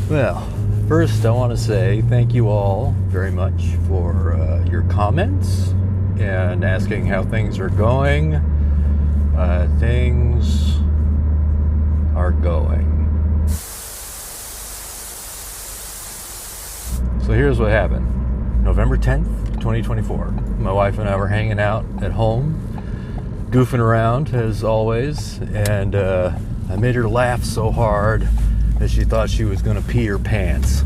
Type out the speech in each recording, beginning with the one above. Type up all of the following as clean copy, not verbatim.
Well, first I want to say thank you all very much for your comments and asking how things are going. Things are going. So here's what happened. November 10th, 2024. My wife and I were hanging out at home, goofing around as always, and I made her laugh so hard that she thought she was going to pee her pants.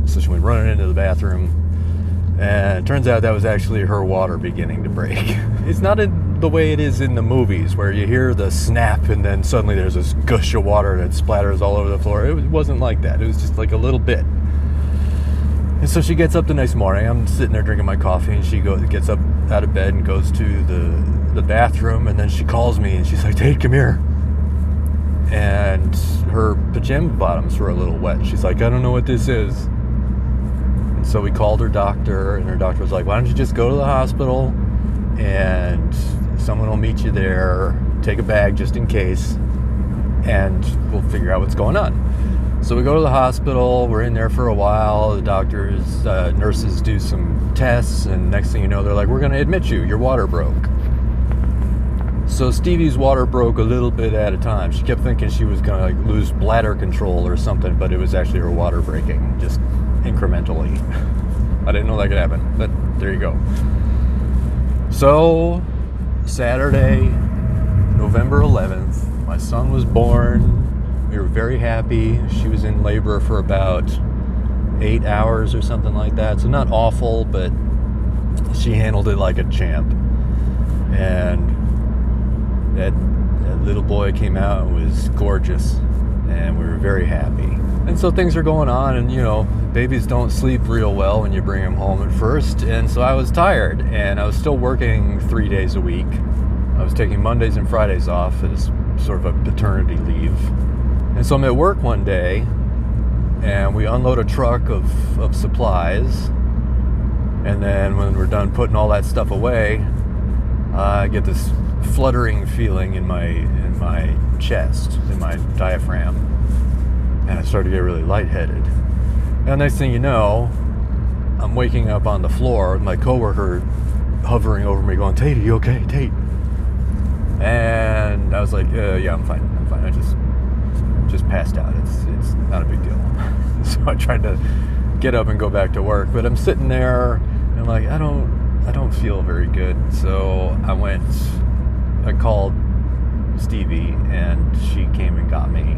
So she went running into the bathroom, and it turns out that was actually her water beginning to break. It's not the way it is in the movies where you hear the snap and then suddenly there's this gush of water that splatters all over the floor. It wasn't like that. It was just like a little bit. And so she gets up the next morning. I'm sitting there drinking my coffee, and she gets up out of bed and goes to the bathroom, and then she calls me and she's like, "Tate, come here." And her pajama bottoms were a little wet. She's like, "I don't know what this is." And so we called her doctor, and her doctor was like, "Why don't you just go to the hospital and someone will meet you there, take a bag just in case, and we'll figure out what's going on." So we go to the hospital, we're in there for a while, the doctors, nurses do some tests, and next thing you know, they're like, "We're gonna admit you, your water broke." So Stevie's water broke a little bit at a time. She kept thinking she was gonna lose bladder control or something, but it was actually her water breaking, just incrementally. I didn't know that could happen, but there you go. So, Saturday, November 11th, my son was born. We were very happy. She was in labor for about 8 hours or something like that. So not awful, but she handled it like a champ. And that little boy came out and was gorgeous. And we were very happy. And so things are going on, and babies don't sleep real well when you bring them home at first. And so I was tired, and I was still working 3 days a week. I was taking Mondays and Fridays off as sort of a paternity leave. And so I'm at work one day, and we unload a truck of supplies, and then when we're done putting all that stuff away, I get this fluttering feeling in my chest, in my diaphragm, and I start to get really lightheaded. And the next thing you know, I'm waking up on the floor with my coworker hovering over me going, "Tate, are you okay, Tate?" And I was like, "Yeah, I'm fine. I just passed out. It's not a big deal." So I tried to get up and go back to work, but I'm sitting there and I'm like, I don't feel very good. So I called Stevie, and she came and got me.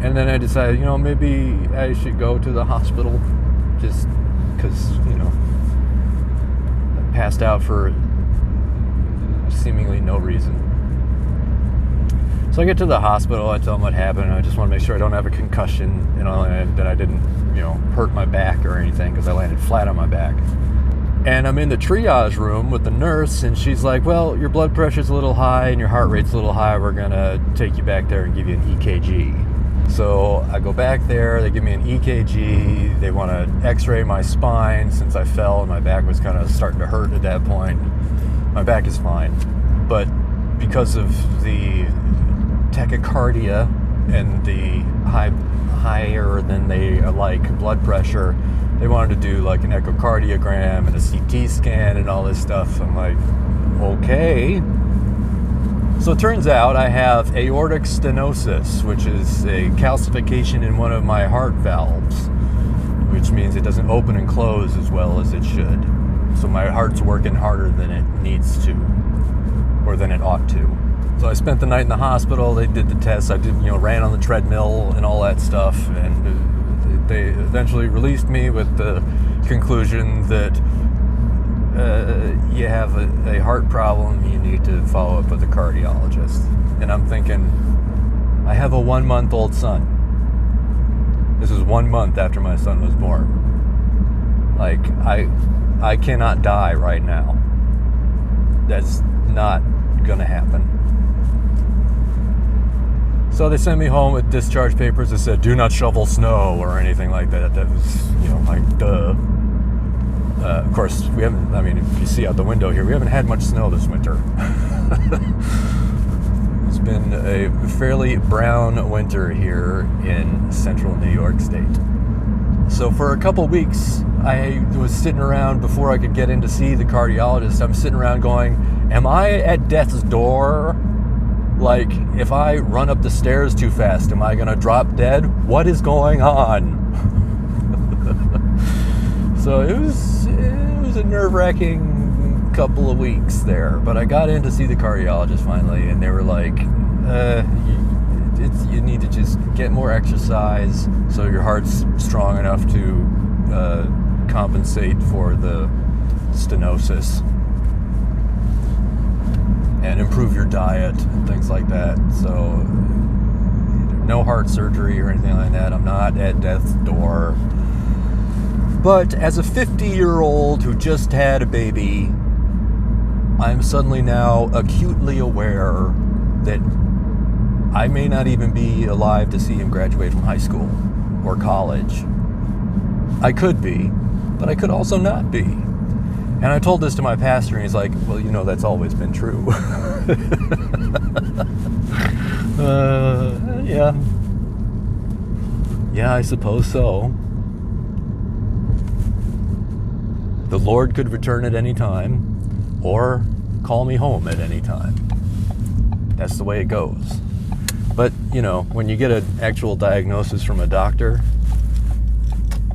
And then I decided, maybe I should go to the hospital just because, I passed out for seemingly no reason. So I get to the hospital, I tell them what happened, I just want to make sure I don't have a concussion, and that I didn't, hurt my back or anything, because I landed flat on my back. And I'm in the triage room with the nurse, and she's like, "Well, your blood pressure's a little high and your heart rate's a little high. We're going to take you back there and give you an EKG." So I go back there, they give me an EKG, they want to x-ray my spine since I fell and my back was kind of starting to hurt at that point. My back is fine, but because of the tachycardia and the higher than they like blood pressure, they wanted to do like an echocardiogram and a CT scan and all this stuff. I'm like, okay. So it turns out I have aortic stenosis, which is a calcification in one of my heart valves, which means it doesn't open and close as well as it should. So my heart's working harder than it needs to, or than it ought to. So I spent the night in the hospital. They did the tests. I ran on the treadmill and all that stuff, and they eventually released me with the conclusion that you have a heart problem. You need to follow up with a cardiologist. And I'm thinking, I have a 1-month-old son. This is 1 month after my son was born. Like, I cannot die right now. That's not gonna happen. So they sent me home with discharge papers that said, "Do not shovel snow," or anything like that. That was, like, duh. Of course, we haven't, if you see out the window here, we haven't had much snow this winter. It's been a fairly brown winter here in central New York State. So for a couple weeks, I was sitting around before I could get in to see the cardiologist. I'm sitting around going, am I at death's door? Like, if I run up the stairs too fast, am I going to drop dead? What is going on? So it was a nerve-wracking couple of weeks there. But I got in to see the cardiologist finally, and they were like, you need to just get more exercise so your heart's strong enough to compensate for the stenosis, and improve your diet and things like that. So no heart surgery or anything like that. I'm not at death's door. But as a 50-year-old who just had a baby, I'm suddenly now acutely aware that I may not even be alive to see him graduate from high school or college. I could be, but I could also not be. And I told this to my pastor, and he's like, well, you know, that's always been true. Yeah, I suppose so. The Lord could return at any time, or call me home at any time. That's the way it goes. But, you know, when you get an actual diagnosis from a doctor,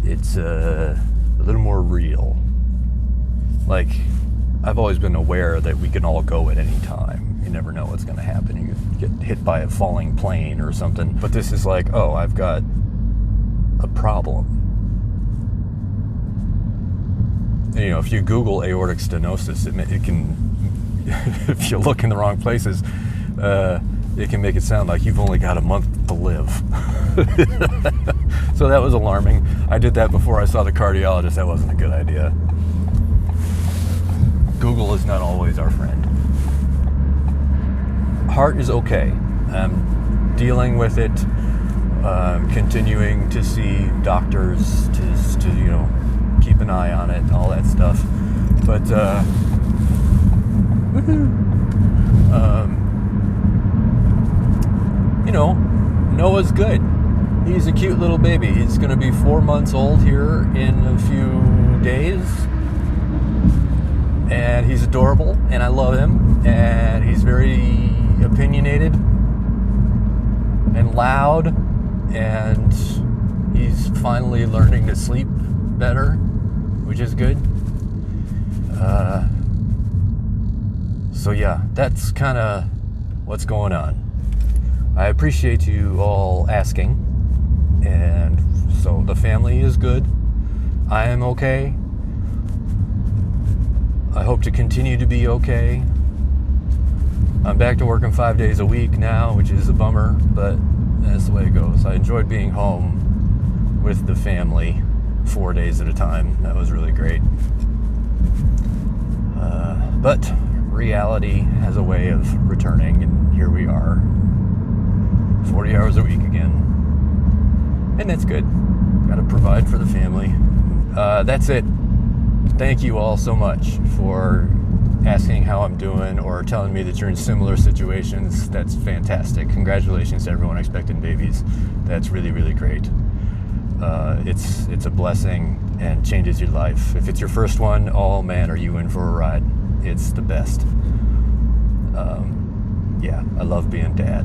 it's a little more real. Like, I've always been aware that we can all go at any time. You never know what's going to happen. You get hit by a falling plane or something. But this is like, oh, I've got a problem. And, you know, if you Google aortic stenosis, it can, if you look in the wrong places, it can make it sound like you've only got a month to live. So that was alarming. I did that before I saw the cardiologist. That wasn't a good idea. Google is not always our friend. Heart is okay. I'm dealing with it. Continuing to see doctors to you know, keep an eye on it and all that stuff. But you know, Noah's good. He's a cute little baby. He's going to be 4 months old here in a few days. And he's adorable, and I love him. And he's very opinionated and loud. And he's finally learning to sleep better, which is good. So yeah, that's kind of what's going on. I appreciate you all asking, and so the family is good. I am okay. I hope to continue to be okay. I'm back to working 5 days a week now, which is a bummer, but that's the way it goes. I enjoyed being home with the family 4 days at a time. That was really great. But reality has a way of returning, and here we are. 40 hours a week again. And that's good. Got to provide for the family. That's it. Thank you all so much for asking how I'm doing or telling me that you're in similar situations. That's fantastic. Congratulations to everyone expecting babies. That's really, really great. It's a blessing and changes your life. If it's your first one, oh man, are you in for a ride. It's the best. Yeah, I love being dad.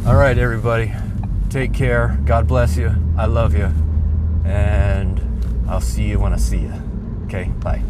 All right, everybody. Take care. God bless you. I love you. And I'll see you when I see you. Okay? Bye.